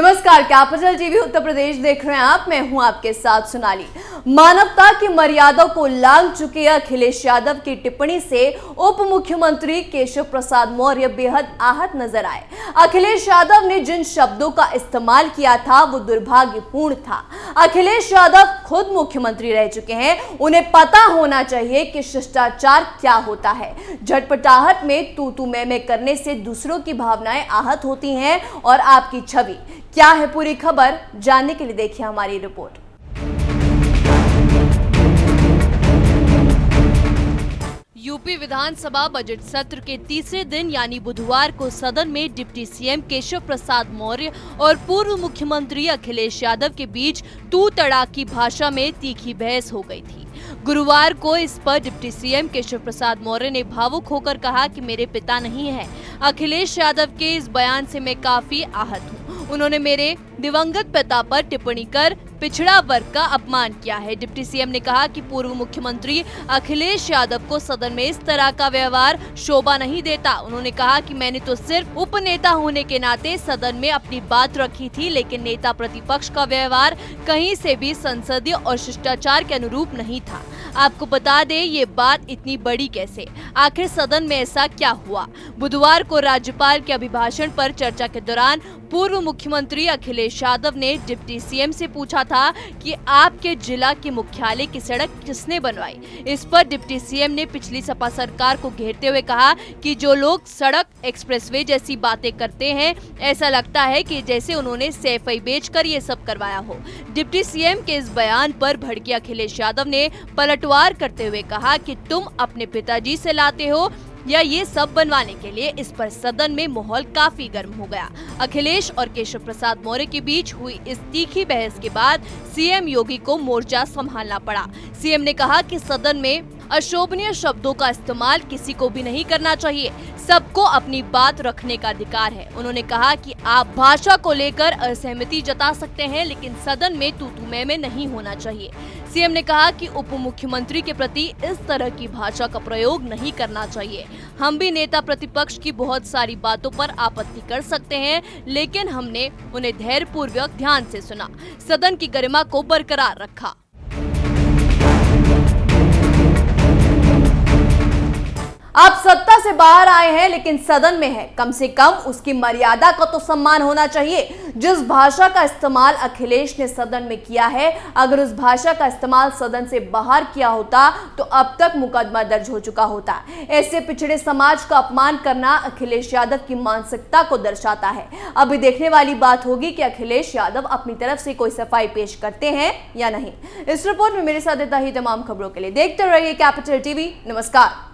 नमस्कार, capital TV Uttar Pradesh देख रहे हैं आप। मैं हूं आपके साथ सोनाली। मानवता की मर्यादा को लांघ चुके अखिलेश यादव की टिप्पणी से उप मुख्यमंत्री केशव प्रसाद मौर्य बेहद आहत नजर आए। अखिलेश यादव ने जिन शब्दों का इस्तेमाल किया था वो दुर्भाग्यपूर्ण था। अखिलेश यादव खुद मुख्यमंत्री रह चुके हैं, उन्हें पता होना चाहिए कि शिष्टाचार क्या होता है। झटपटाहट में तू मैं करने से दूसरों की भावनाएं आहत होती हैं और आपकी छवि। क्या है पूरी खबर, जानने के लिए देखिए हमारी रिपोर्ट। यूपी विधानसभा बजट सत्र के तीसरे दिन यानी बुधवार को सदन में डिप्टी सीएम केशव प्रसाद मौर्य और पूर्व मुख्यमंत्री अखिलेश यादव के बीच तू तड़ाक की भाषा में तीखी बहस हो गई थी। गुरुवार को इस पर डिप्टी सीएम केशव प्रसाद मौर्य ने भावुक होकर कहा कि मेरे पिता नहीं है। अखिलेश यादव के इस बयान से मैं काफी आहत हूँ। उन्होंने मेरे दिवंगत पिता पर टिप्पणी कर पिछड़ा वर्ग का अपमान किया है। डिप्टी सीएम ने कहा कि पूर्व मुख्यमंत्री अखिलेश यादव को सदन में इस तरह का व्यवहार शोभा नहीं देता। उन्होंने कहा कि मैंने तो सिर्फ उपनेता होने के नाते सदन में अपनी बात रखी थी, लेकिन नेता प्रतिपक्ष का व्यवहार कहीं से भी संसदीय और शिष्टाचार के अनुरूप नहीं था। आपको बता दें, ये बात इतनी बड़ी कैसे, आखिर सदन में ऐसा क्या हुआ। बुधवार को राज्यपाल के अभिभाषण पर चर्चा के दौरान पूर्व मुख्यमंत्री अखिलेश यादव ने डिप्टी सीएम से पूछा था कि आपके जिला के मुख्यालय की सड़क किसने बनवाई। इस पर डिप्टी सीएम ने पिछली सपा सरकार को घेरते हुए कहा कि जो लोग सड़क एक्सप्रेसवे जैसी बातें करते हैं, ऐसा लगता है कि जैसे उन्होंने सैफई बेचकर ये सब करवाया हो। डिप्टी सीएम के इस बयान पर भड़के अखिलेश यादव ने पलटवार करते हुए कहा कि तुम अपने पिताजी से लाते हो या ये सब बनवाने के लिए। इस पर सदन में माहौल काफी गर्म हो गया। अखिलेश और केशव प्रसाद मौर्य के बीच हुई इस तीखी बहस के बाद सीएम योगी को मोर्चा संभालना पड़ा। सीएम ने कहा कि सदन में अशोभनीय शब्दों का इस्तेमाल किसी को भी नहीं करना चाहिए, सबको अपनी बात रखने का अधिकार है। उन्होंने कहा कि आप भाषा को लेकर असहमति जता सकते हैं, लेकिन सदन में तू मैं नहीं होना चाहिए। सीएम ने कहा कि उप मुख्यमंत्री के प्रति इस तरह की भाषा का प्रयोग नहीं करना चाहिए। हम भी नेता प्रतिपक्ष की बहुत सारी बातों पर आपत्ति कर सकते हैं, लेकिन हमने उन्हें धैर्यपूर्वक ध्यान से सुना, सदन की गरिमा को बरकरार रखा। आप सत्ता से बाहर आए हैं लेकिन सदन में है, कम से कम उसकी मर्यादा का तो सम्मान होना चाहिए। जिस भाषा का इस्तेमाल अखिलेश ने सदन में किया है, अगर उस भाषा का इस्तेमाल सदन से बाहर किया होता तो अब तक मुकदमा दर्ज हो चुका होता। ऐसे पिछड़े समाज का अपमान करना अखिलेश यादव की मानसिकता को दर्शाता है। अभी देखने वाली बात होगी कि अखिलेश यादव अपनी तरफ से कोई सफाई पेश करते हैं या नहीं। इस रिपोर्ट में मेरे साथ इतना ही। तमाम खबरों के लिए देखते रहिए कैपिटल टीवी। नमस्कार।